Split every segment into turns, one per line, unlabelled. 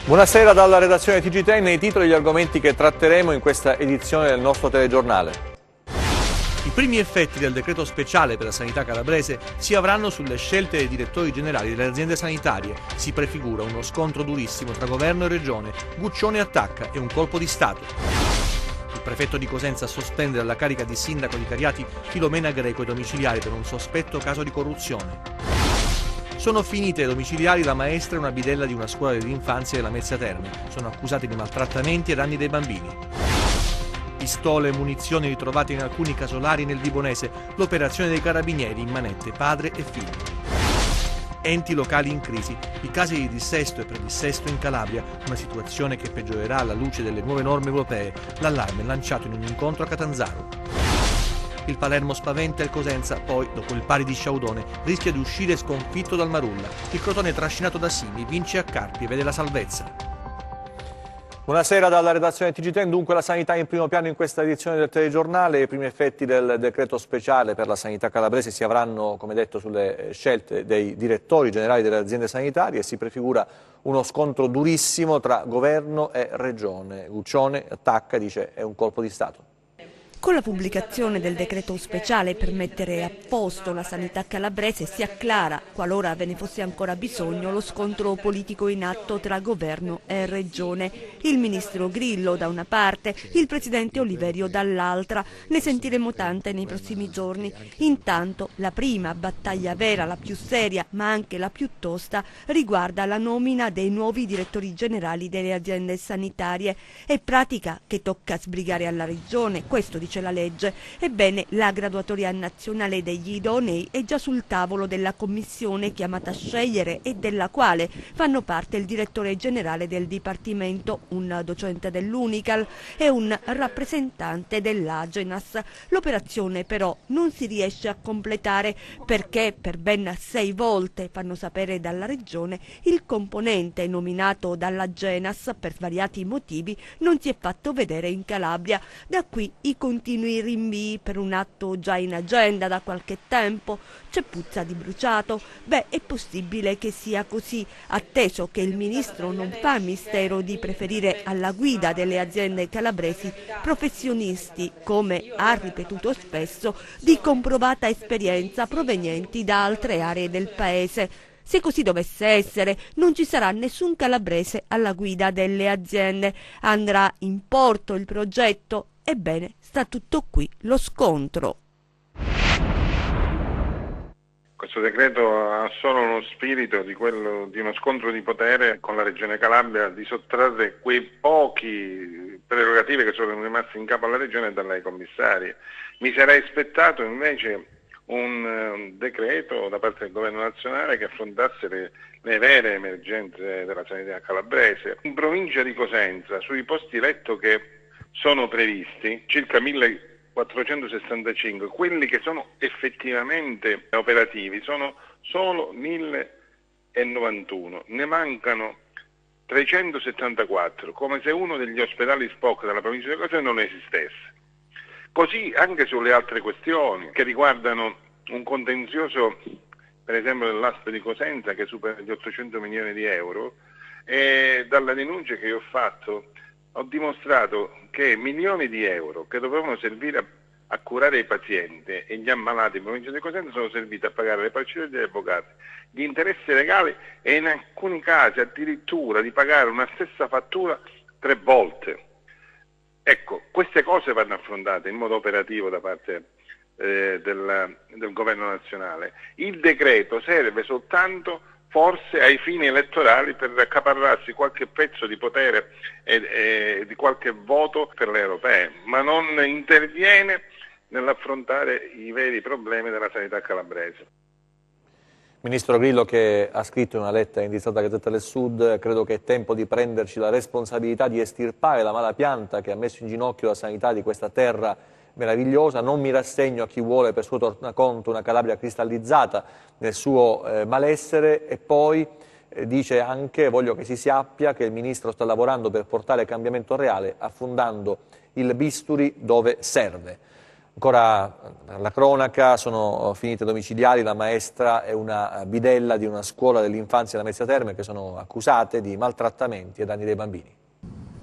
Buonasera dalla redazione TG10, nei titoli gli argomenti che tratteremo in questa edizione del nostro telegiornale.
I primi effetti del decreto speciale per la sanità calabrese si avranno sulle scelte dei direttori generali delle aziende sanitarie. Si prefigura uno scontro durissimo tra governo e regione. Guccione attacca e un colpo di Stato. Il prefetto di Cosenza sospende dalla carica di sindaco di Cariati Filomena Greco ai domiciliari per un sospetto caso di corruzione. Sono finite ai domiciliari la maestra e una bidella di una scuola dell'infanzia della Mezzia Terme. Sono accusati di maltrattamenti ai danni dei bambini. Pistole e munizioni ritrovate in alcuni casolari nel Vibonese. L'operazione dei carabinieri in manette padre e figlio. Enti locali in crisi. I casi di dissesto e predissesto in Calabria. Una situazione che peggiorerà alla luce delle nuove norme europee. L'allarme lanciato in un incontro a Catanzaro. Il Palermo spaventa il Cosenza, poi, dopo il pari di Sciaudone, rischia di uscire sconfitto dal Marulla. Il Crotone trascinato da Simi vince a Carpi e vede la salvezza.
Buonasera dalla redazione TG10, dunque la sanità in primo piano in questa edizione del telegiornale. I primi effetti del decreto speciale per la sanità calabrese si avranno, come detto, sulle scelte dei direttori generali delle aziende sanitarie e si prefigura uno scontro durissimo tra governo e regione. Guccione attacca, dice è un colpo di Stato.
Con la pubblicazione del decreto speciale per mettere a posto la sanità calabrese si acclara, qualora ve ne fosse ancora bisogno, lo scontro politico in atto tra governo e regione. Il ministro Grillo da una parte, il presidente Oliverio dall'altra. Ne sentiremo tante nei prossimi giorni. Intanto la prima battaglia vera, la più seria ma anche la più tosta, riguarda la nomina dei nuovi direttori generali delle aziende sanitarie. È pratica che tocca sbrigare alla regione, questo dice la legge. Ebbene, la graduatoria nazionale degli idonei è già sul tavolo della commissione chiamata a scegliere e della quale fanno parte il direttore generale del Dipartimento, un docente dell'Unical e un rappresentante dell'Agenas. L'operazione però non si riesce a completare perché per ben 6 volte, fanno sapere dalla regione, il componente nominato dall'Agenas per svariati motivi non si è fatto vedere in Calabria. Da qui i continui rinvii per un atto già in agenda da qualche tempo. C'è puzza di bruciato? Beh, è possibile che sia così, atteso che il ministro non fa mistero di preferire alla guida delle aziende calabresi professionisti, come ha ripetuto spesso, di comprovata esperienza provenienti da altre aree del paese. Se così dovesse essere, non ci sarà nessun calabrese alla guida delle aziende. Andrà in porto il progetto? Ebbene, sta tutto qui lo scontro.
Questo decreto ha solo uno spirito di quello di uno scontro di potere con la Regione Calabria, di sottrarre quei pochi prerogative che sono rimasti in capo alla Regione e dalle commissarie. Mi sarei aspettato invece un decreto da parte del Governo nazionale che affrontasse le vere emergenze della sanità calabrese. In provincia di Cosenza, sui posti letto che sono previsti, circa 1465, quelli che sono effettivamente operativi sono solo 1091, ne mancano 374, come se uno degli ospedali SPOC della provincia di Cosenza non esistesse. Così anche sulle altre questioni che riguardano un contenzioso, per esempio dell'ASP di Cosenza, che supera gli 800 milioni di euro, e dalla denuncia che io ho fatto ho dimostrato che milioni di euro che dovevano servire a curare i pazienti e gli ammalati in provincia di Cosenza sono serviti a pagare le partite degli avvocati, gli interessi legali e in alcuni casi addirittura di pagare una stessa fattura 3 volte. Ecco, queste cose vanno affrontate in modo operativo da parte del governo nazionale. Il decreto serve soltanto forse ai fini elettorali per accaparrarsi qualche pezzo di potere e di qualche voto per le europee, ma non interviene nell'affrontare i veri problemi della sanità calabrese.
Ministro Grillo, che ha scritto in una lettera indirizzata alla Gazzetta del Sud: credo che è tempo di prenderci la responsabilità di estirpare la mala pianta che ha messo in ginocchio la sanità di questa terra meravigliosa. Non mi rassegno a chi vuole per suo tornaconto una Calabria cristallizzata nel suo malessere. E poi dice anche: voglio che si sappia che il Ministro sta lavorando per portare cambiamento reale, affondando il bisturi dove serve. Ancora la cronaca, sono finite domiciliari la maestra e una bidella di una scuola dell'infanzia della Mezzia Terme che sono accusate di maltrattamenti ai danni dei bambini.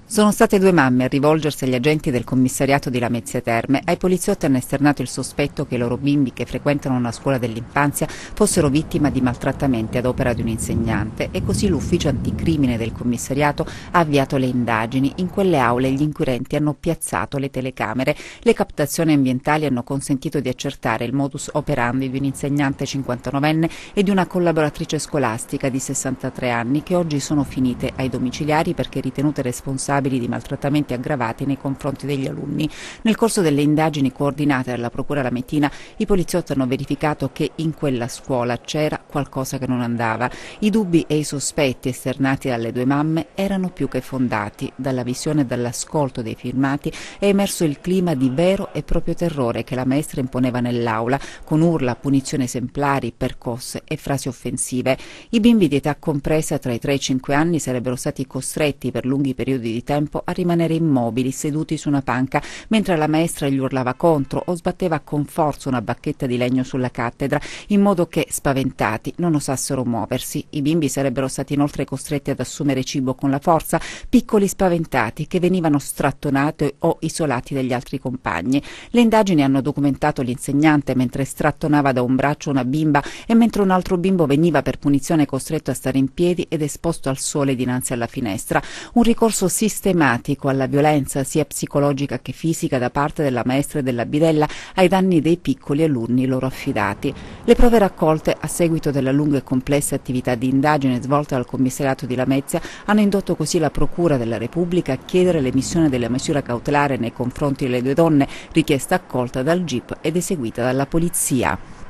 Sono state 2 mamme a rivolgersi agli agenti del commissariato di Lamezia Terme. Ai poliziotti hanno esternato il sospetto che i loro bimbi che frequentano una scuola dell'infanzia fossero vittima di maltrattamenti ad opera di un insegnante e così l'ufficio anticrimine del commissariato ha avviato le indagini. In quelle aule gli inquirenti hanno piazzato le telecamere. Le captazioni ambientali hanno consentito di accertare il modus operandi di un insegnante 59enne e di una collaboratrice scolastica di 63 anni che oggi sono finite ai domiciliari perché ritenute responsabili di maltrattamenti aggravati nei confronti degli alunni. Nel corso delle indagini coordinate dalla Procura Lametina, i poliziotti hanno verificato che in quella scuola c'era qualcosa che non andava. I dubbi e i sospetti esternati dalle 2 mamme erano più che fondati. Dalla visione e dall'ascolto dei filmati è emerso il clima di vero e proprio terrore che la maestra imponeva nell'aula, con urla, punizioni esemplari, percosse e frasi offensive. I bimbi di età compresa tra i 3 e i 5 anni sarebbero stati costretti per lunghi periodi di tempo a rimanere immobili seduti su una panca mentre la maestra gli urlava contro o sbatteva con forza una bacchetta di legno sulla cattedra in modo che, spaventati, non osassero muoversi. I bimbi sarebbero stati inoltre costretti ad assumere cibo con la forza, piccoli spaventati che venivano strattonati o isolati dagli altri compagni. Le indagini hanno documentato l'insegnante mentre strattonava da un braccio una bimba e mentre un altro bimbo veniva per punizione costretto a stare in piedi ed esposto al sole dinanzi alla finestra. Un ricorso sistematico alla violenza sia psicologica che fisica da parte della maestra e della bidella ai danni dei piccoli alunni loro affidati. Le prove raccolte a seguito della lunga e complessa attività di indagine svolta dal commissariato di Lamezia hanno indotto così la Procura della Repubblica a chiedere l'emissione della misura cautelare nei confronti delle 2 donne, richiesta accolta dal GIP ed eseguita dalla Polizia.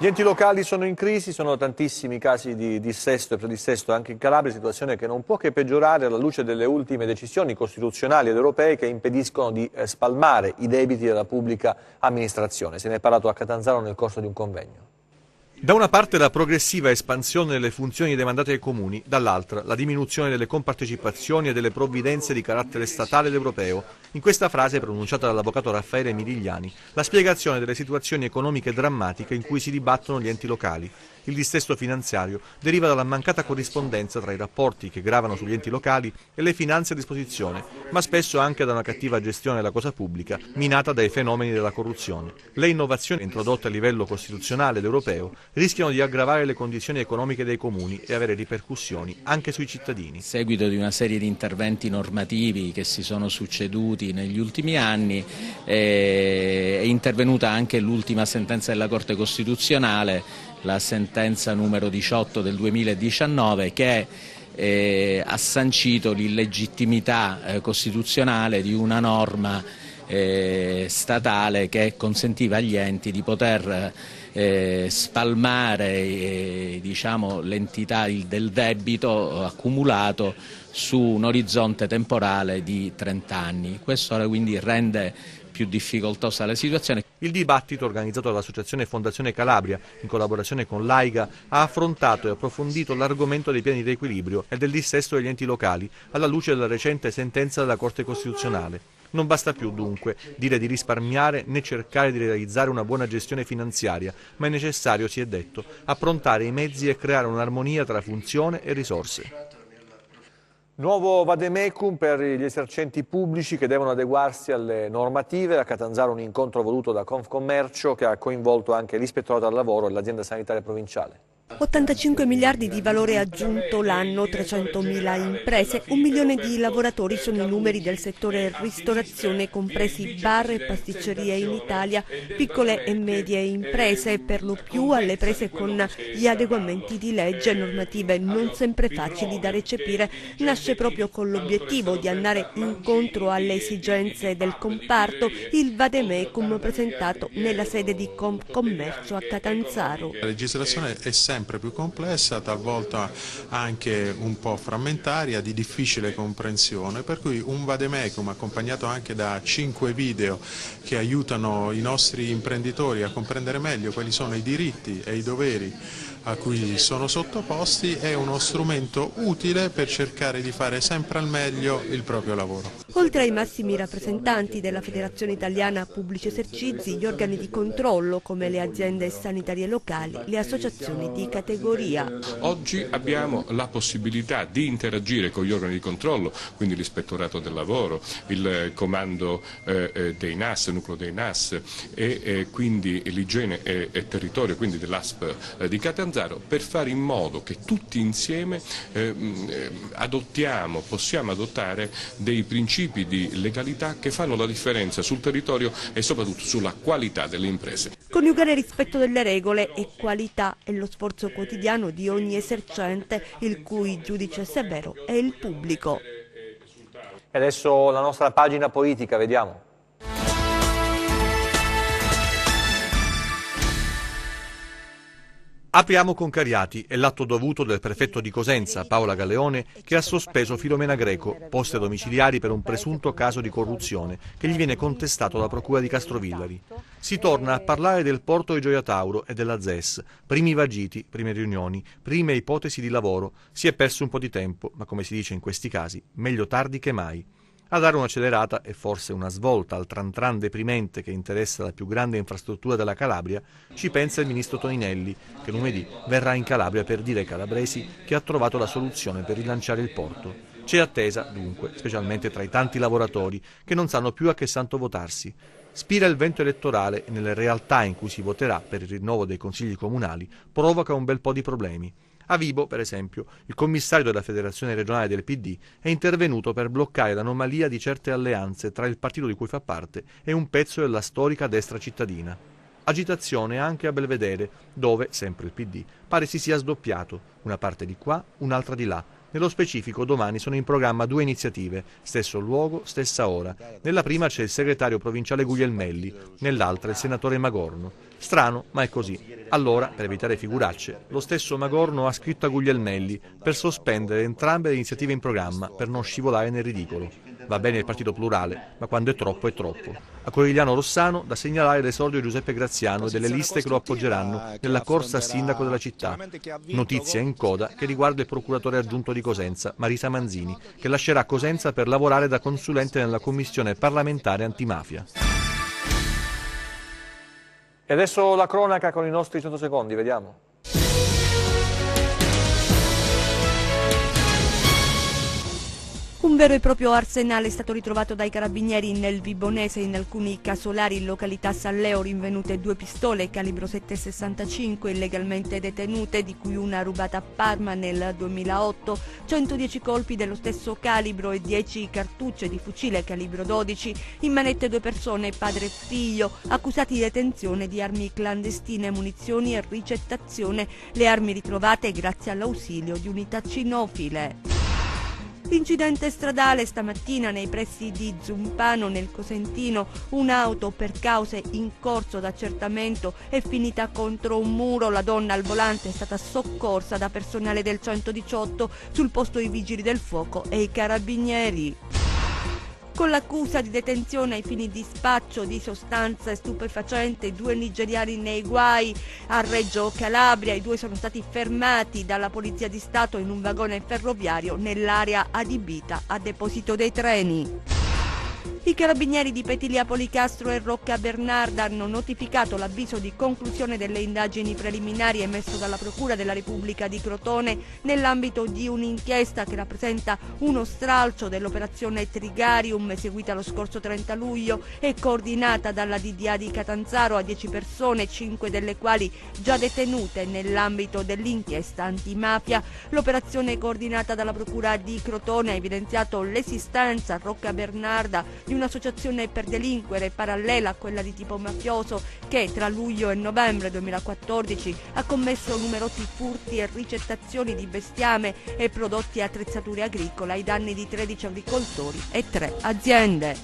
Gli enti locali sono in crisi, sono tantissimi casi di dissesto e predissesto anche in Calabria, situazione che non può che peggiorare alla luce delle ultime decisioni costituzionali ed europee che impediscono di spalmare i debiti della pubblica amministrazione. Se ne è parlato a Catanzaro nel corso di un convegno.
Da una parte la progressiva espansione delle funzioni demandate ai comuni, dall'altra la diminuzione delle compartecipazioni e delle provvidenze di carattere statale ed europeo. In questa frase, pronunciata dall'avvocato Raffaele Mirigliani, la spiegazione delle situazioni economiche drammatiche in cui si dibattono gli enti locali. Il dissesto finanziario deriva dalla mancata corrispondenza tra i rapporti che gravano sugli enti locali e le finanze a disposizione, ma spesso anche da una cattiva gestione della cosa pubblica, minata dai fenomeni della corruzione. Le innovazioni introdotte a livello costituzionale ed europeo rischiano di aggravare le condizioni economiche dei comuni e avere ripercussioni anche sui cittadini.
A seguito di una serie di interventi normativi che si sono succeduti negli ultimi anni, è intervenuta anche l'ultima sentenza della Corte Costituzionale, la sentenza numero 18 del 2019, che ha sancito l'illegittimità costituzionale di una norma statale che consentiva agli enti di poter spalmare l'entità del debito accumulato su un orizzonte temporale di 30 anni. Questo quindi rende più difficoltosa la situazione.
Il dibattito organizzato dall'Associazione Fondazione Calabria, in collaborazione con l'AIGA, ha affrontato e approfondito l'argomento dei piani di equilibrio e del dissesto degli enti locali, alla luce della recente sentenza della Corte Costituzionale. Non basta più, dunque, dire di risparmiare né cercare di realizzare una buona gestione finanziaria, ma è necessario, si è detto, approntare i mezzi e creare un'armonia tra funzione e risorse.
Nuovo vademecum per gli esercenti pubblici che devono adeguarsi alle normative. A Catanzaro un incontro voluto da Confcommercio che ha coinvolto anche l'Ispettorato al Lavoro e l'Azienda Sanitaria Provinciale.
85 miliardi di valore aggiunto l'anno, 300.000 imprese, 1 milione di lavoratori sono i numeri del settore ristorazione, compresi bar e pasticcerie in Italia, piccole e medie imprese, per lo più alle prese con gli adeguamenti di legge, normative non sempre facili da recepire. Nasce proprio con l'obiettivo di andare incontro alle esigenze del comparto il vademecum presentato nella sede di Confcommercio a Catanzaro.
La legislazione è sempre più complessa, talvolta anche un po' frammentaria, di difficile comprensione, per cui un vademecum accompagnato anche da 5 video che aiutano i nostri imprenditori a comprendere meglio quali sono i diritti e i doveri a cui sono sottoposti è uno strumento utile per cercare di fare sempre al meglio il proprio lavoro.
Oltre ai massimi rappresentanti della Federazione Italiana Pubblici Esercizi, gli organi di controllo come le aziende sanitarie locali, le associazioni di categoria.
Oggi abbiamo la possibilità di interagire con gli organi di controllo, quindi l'Ispettorato del Lavoro, il comando dei NAS, il nucleo dei NAS e quindi l'igiene e territorio, quindi dell'ASP di Catanzaro, per fare in modo che tutti insieme possiamo adottare dei principi di legalità che fanno la differenza sul territorio e soprattutto sulla qualità delle imprese.
Coniugare rispetto delle regole e qualità è lo sforzo quotidiano di ogni esercente, il cui giudice severo è il pubblico.
E adesso la nostra pagina politica, vediamo.
Apriamo con Cariati e l'atto dovuto del prefetto di Cosenza, Paola Galeone, che ha sospeso Filomena Greco, poste domiciliari per un presunto caso di corruzione che gli viene contestato dalla procura di Castrovillari. Si torna a parlare del porto di Gioia Tauro e della ZES, primi vagiti, prime riunioni, prime ipotesi di lavoro. Si è perso un po' di tempo, ma come si dice in questi casi, meglio tardi che mai. A dare un'accelerata e forse una svolta al tran tran deprimente che interessa la più grande infrastruttura della Calabria, ci pensa il ministro Toninelli, che lunedì verrà in Calabria per dire ai calabresi che ha trovato la soluzione per rilanciare il porto. C'è attesa, dunque, specialmente tra i tanti lavoratori che non sanno più a che santo votarsi. Spira il vento elettorale e nelle realtà in cui si voterà per il rinnovo dei consigli comunali provoca un bel po' di problemi. A Vibo, per esempio, il commissario della Federazione regionale del PD è intervenuto per bloccare l'anomalia di certe alleanze tra il partito di cui fa parte e un pezzo della storica destra cittadina. Agitazione anche a Belvedere, dove, sempre il PD, pare si sia sdoppiato, una parte di qua, un'altra di là. Nello specifico domani sono in programma 2 iniziative, stesso luogo, stessa ora. Nella prima c'è il segretario provinciale Guglielmelli, nell'altra il senatore Magorno. Strano, ma è così. Allora, per evitare figuracce, lo stesso Magorno ha scritto a Guglielmelli per sospendere entrambe le iniziative in programma, per non scivolare nel ridicolo. Va bene il partito plurale, ma quando è troppo è troppo. A Corigliano Rossano da segnalare l'esordio di Giuseppe Graziano e delle liste che lo appoggeranno nella corsa a sindaco della città. Notizia in coda che riguarda il procuratore aggiunto di Cosenza, Marisa Manzini, che lascerà Cosenza per lavorare da consulente nella commissione parlamentare antimafia.
E adesso la cronaca con i nostri 100 secondi, vediamo.
Un vero e proprio arsenale è stato ritrovato dai carabinieri nel Vibonese, in alcuni casolari in località San Leo, rinvenute 2 pistole calibro 7,65 illegalmente detenute, di cui una rubata a Parma nel 2008, 110 colpi dello stesso calibro e 10 cartucce di fucile calibro 12, in manette 2 persone, padre e figlio, accusati di detenzione di armi clandestine, munizioni e ricettazione, le armi ritrovate grazie all'ausilio di unità cinofile. L'incidente stradale stamattina nei pressi di Zumpano nel Cosentino, un'auto per cause in corso d'accertamento è finita contro un muro, la donna al volante è stata soccorsa da personale del 118, sul posto i vigili del fuoco e i carabinieri. Con l'accusa di detenzione ai fini di spaccio di sostanze stupefacenti, 2 nigeriani nei guai a Reggio Calabria. I 2 sono stati fermati dalla Polizia di Stato in un vagone ferroviario nell'area adibita a deposito dei treni. I carabinieri di Petilia Policastro e Rocca Bernarda hanno notificato l'avviso di conclusione delle indagini preliminari emesso dalla Procura della Repubblica di Crotone nell'ambito di un'inchiesta che rappresenta uno stralcio dell'operazione Trigarium eseguita lo scorso 30 luglio e coordinata dalla DDA di Catanzaro a 10 persone, 5 delle quali già detenute nell'ambito dell'inchiesta antimafia. L'operazione coordinata dalla Procura di Crotone ha evidenziato l'esistenza a Rocca Bernarda di un'associazione per delinquere parallela a quella di tipo mafioso che tra luglio e novembre 2014 ha commesso numerosi furti e ricettazioni di bestiame e prodotti e attrezzature agricole ai danni di 13 agricoltori e 3 aziende.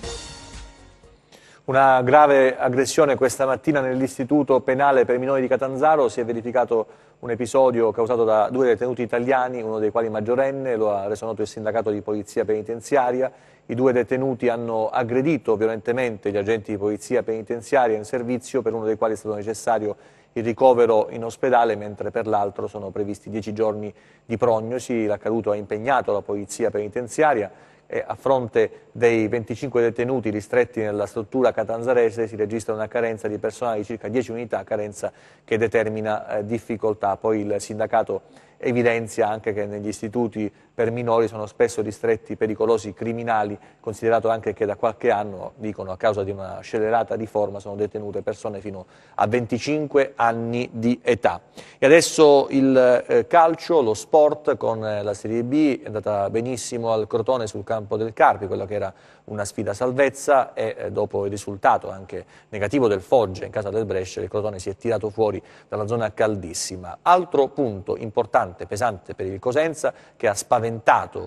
Una grave aggressione questa mattina nell'istituto penale per minori di Catanzaro. Si è verificato un episodio causato da 2 detenuti italiani, uno dei quali maggiorenne, lo ha reso noto il sindacato di polizia penitenziaria. I 2 detenuti hanno aggredito violentemente gli agenti di polizia penitenziaria in servizio, per uno dei quali è stato necessario il ricovero in ospedale, mentre per l'altro sono previsti 10 giorni di prognosi. L'accaduto ha impegnato la polizia penitenziaria e a fronte dei 25 detenuti ristretti nella struttura catanzarese si registra una carenza di personale di circa 10 unità, carenza che determina difficoltà. Poi il sindacato evidenzia anche che negli istituti per minori sono spesso ristretti pericolosi criminali, considerato anche che da qualche anno, dicono, a causa di una scellerata riforma sono detenute persone fino a 25 anni di età. E adesso il calcio, lo sport con la Serie B, è andata benissimo al Crotone sul campo del Carpi, quella che era una sfida salvezza, e dopo il risultato anche negativo del Foggia in casa del Brescia, il Crotone si è tirato fuori dalla zona caldissima. Altro punto importante, pesante per il Cosenza, che ha spaventato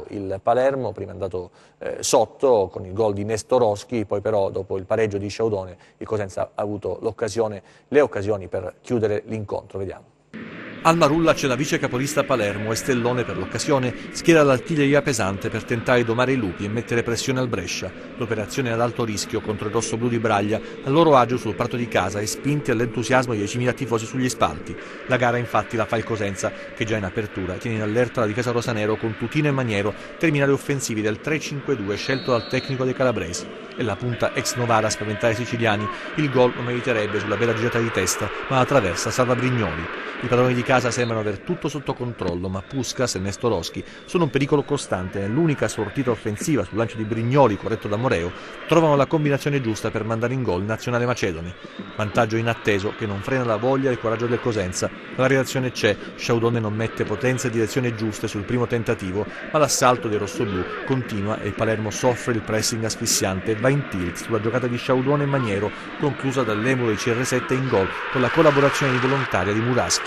il Palermo, prima è andato sotto con il gol di Nestorowski, poi però dopo il pareggio di Sciaudone il Cosenza ha avuto le occasioni per chiudere l'incontro. Vediamo.
Al Marulla c'è la vice capolista Palermo e Stellone per l'occasione schiera l'artiglieria pesante per tentare di domare i lupi e mettere pressione al Brescia. L'operazione ad alto rischio contro il rossoblù di Braglia, a loro agio sul prato di casa e spinti all'entusiasmo di 10.000 tifosi sugli spalti. La gara infatti la fa il Cosenza, che già in apertura tiene in allerta la difesa rosanero con Tutino e Maniero, terminali offensivi del 3-5-2 scelto dal tecnico dei calabresi. E la punta ex Novara a spaventare i siciliani, il gol lo meriterebbe sulla bella girata di testa, ma la traversa salva Brignoli. I padroni di casa sembrano aver tutto sotto controllo, ma Puskas e Nestorowski sono un pericolo costante. Nell'unica sortita offensiva sul lancio di Brignoli, corretto da Moreo, trovano la combinazione giusta per mandare in gol il nazionale macedone. Vantaggio inatteso che non frena la voglia e il coraggio del Cosenza. La reazione c'è, Sciaudone non mette potenza e direzione giuste sul primo tentativo, ma l'assalto dei rossoblù continua e il Palermo soffre il pressing asfissiante e va in tilt sulla giocata di Sciaudone e Maniero, conclusa dall'emulo di CR7 in gol con la collaborazione involontaria di Muraschi.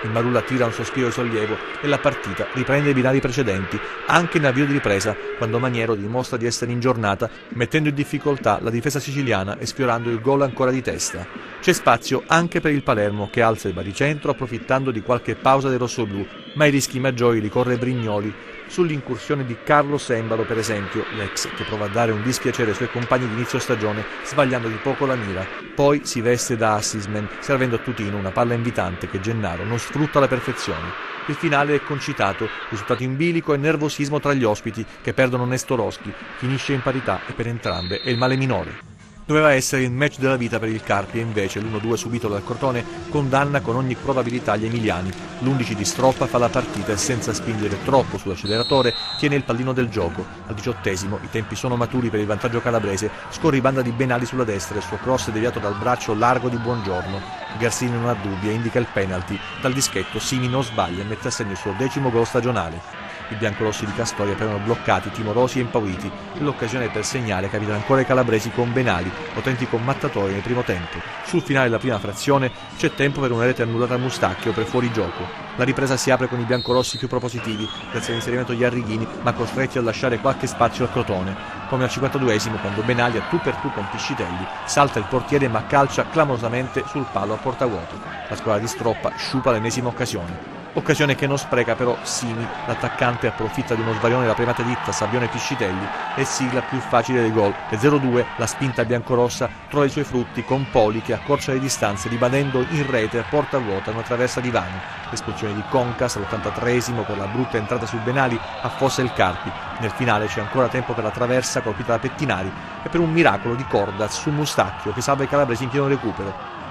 Il Marulla tira un sospiro di sollievo e la partita riprende i binari precedenti, anche in avvio di ripresa, quando Maniero dimostra di essere in giornata, mettendo in difficoltà la difesa siciliana e sfiorando il gol ancora di testa. C'è spazio anche per il Palermo, che alza il baricentro approfittando di qualche pausa dei rossoblù, ma i rischi maggiori li corre Brignoli, sull'incursione di Carlo Sembalo, per esempio, l'ex che prova a dare un dispiacere ai suoi compagni di inizio stagione, sbagliando di poco la mira. Poi si veste da assisman, servendo a Tutino una palla invitante che Gennaro non sfrutta alla perfezione. Il finale è concitato, risultato in bilico e nervosismo tra gli ospiti che perdono Nestorowski, finisce in parità e per entrambe è il male minore. Doveva essere il match della vita per il Carpi e invece l'1-2 subito dal Crotone condanna con ogni probabilità gli emiliani. L'11 di Stroppa fa la partita e senza spingere troppo sull'acceleratore tiene il pallino del gioco. Al 18esimo i tempi sono maturi per il vantaggio calabrese, scorribanda di Benali sulla destra e il suo cross è deviato dal braccio largo di Buongiorno. Garsini non ha dubbi e indica il penalty. Dal dischetto Simi non sbaglia e mette a segno il suo 10° gol stagionale. I biancorossi di Castoria però erano bloccati, timorosi e impauriti e l'occasione per segnare capita ancora ai calabresi con Benali, autentico mattatore nel primo tempo. Sul finale della prima frazione c'è tempo per una rete annullata a Mustacchio per fuorigioco. La ripresa si apre con i biancorossi più propositivi grazie all'inserimento di Arrighini, ma costretti a lasciare qualche spazio al Crotone. Come al 52esimo, quando Benali a tu per tu con Piscitelli salta il portiere ma calcia clamorosamente sul palo a porta vuota. La squadra di Stroppa sciupa l'ennesima occasione. Occasione che non spreca però Simi, l'attaccante approfitta di uno svarione della premata ditta Sabbione Piscitelli e sigla più facile del gol. E 0-2 la spinta biancorossa trova i suoi frutti con Poli che accorcia le distanze ribadendo in rete a porta vuota una traversa di Vani. L'espulsione di Concas all'83esimo per la brutta entrata su Benali affossa il Carpi. Nel finale c'è ancora tempo per la traversa colpita da Pettinari e per un miracolo di Cordas su Mustacchio che salva i calabresi in pieno recupero.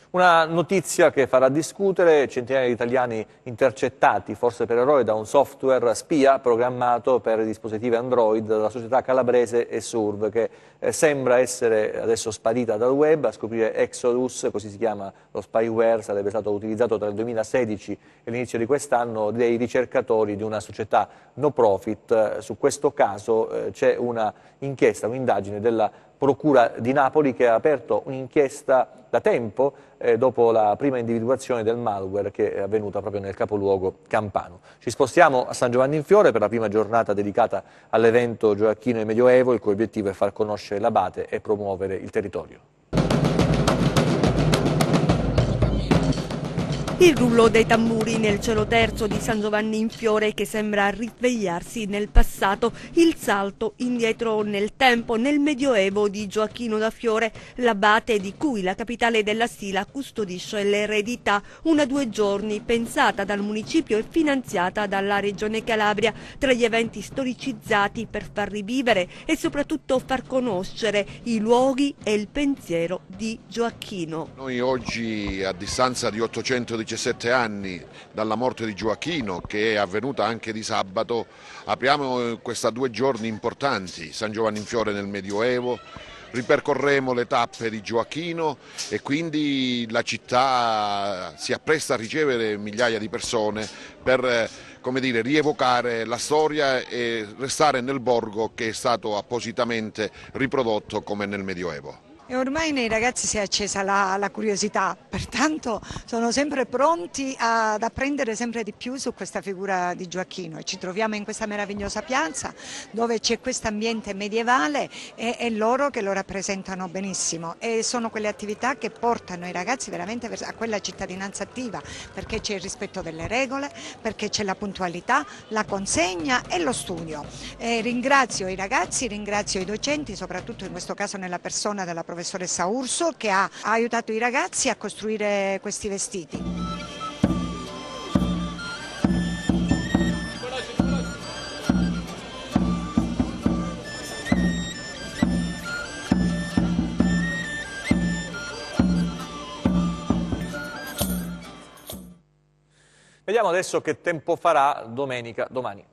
Una notizia che farà discutere: centinaia di italiani intercettati, forse per errore, da un software spia programmato per dispositivi Android dalla società calabrese Esurv, che sembra essere adesso sparita dal web. A scoprire Exodus, così si chiama lo spyware, sarebbe stato utilizzato tra il 2016 e l'inizio di quest'anno dei ricercatori di una società no profit. Su questo caso c'è una inchiesta, un'indagine della Procura di Napoli che ha aperto un'inchiesta da tempo dopo la prima individuazione del malware che è avvenuta proprio nel capoluogo campano. Ci spostiamo a San Giovanni in Fiore per la prima giornata dedicata all'evento Gioacchino e Medioevo, il cui obiettivo è far conoscere l'abate e promuovere il territorio.
Il rullo dei tamburi nel cielo terzo di San Giovanni in Fiore che sembra risvegliarsi nel passato, il salto indietro nel tempo nel Medioevo di Gioacchino da Fiore, l'abate di cui la capitale della Sila custodisce l'eredità, una 2 giorni pensata dal municipio e finanziata dalla Regione Calabria, tra gli eventi storicizzati per far rivivere e soprattutto far conoscere i luoghi e il pensiero di Gioacchino.
Noi oggi, a distanza di 817 anni dalla morte di Gioacchino, che è avvenuta anche di sabato, apriamo questi 2 giorni importanti, San Giovanni in Fiore nel Medioevo, ripercorremo le tappe di Gioacchino e quindi la città si appresta a ricevere migliaia di persone per, come dire, rievocare la storia e restare nel borgo che è stato appositamente riprodotto come nel Medioevo.
E ormai nei ragazzi si è accesa la curiosità, pertanto sono sempre pronti ad apprendere sempre di più su questa figura di Gioacchino e ci troviamo in questa meravigliosa piazza dove c'è questo ambiente medievale e loro che lo rappresentano benissimo e sono quelle attività che portano i ragazzi veramente a quella cittadinanza attiva, perché c'è il rispetto delle regole, perché c'è la puntualità, la consegna e lo studio. Ringrazio i ragazzi, ringrazio i docenti, soprattutto in questo caso nella persona della professoressa Urso che ha aiutato i ragazzi a costruire questi vestiti.
Vediamo adesso che tempo farà domenica domani.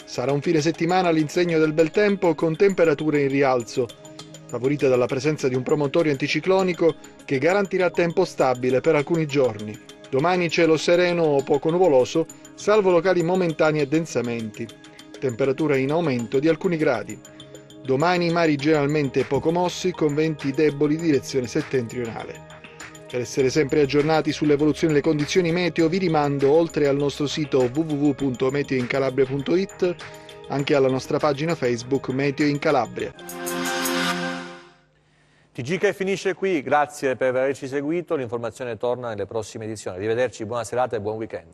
Sarà un fine settimana all'insegna del bel tempo con temperature in rialzo, favorite dalla presenza di un promontorio anticiclonico che garantirà tempo stabile per alcuni giorni. Domani cielo sereno o poco nuvoloso, salvo locali momentanei addensamenti. Temperatura in aumento di alcuni gradi. Domani mari generalmente poco mossi con venti deboli di direzione settentrionale. Per essere sempre aggiornati sull'evoluzione delle condizioni meteo vi rimando, oltre al nostro sito www.meteoincalabria.it, anche alla nostra pagina Facebook Meteo in Calabria.
TG che finisce qui, grazie per averci seguito, l'informazione torna nelle prossime edizioni. Arrivederci, buona serata e buon weekend.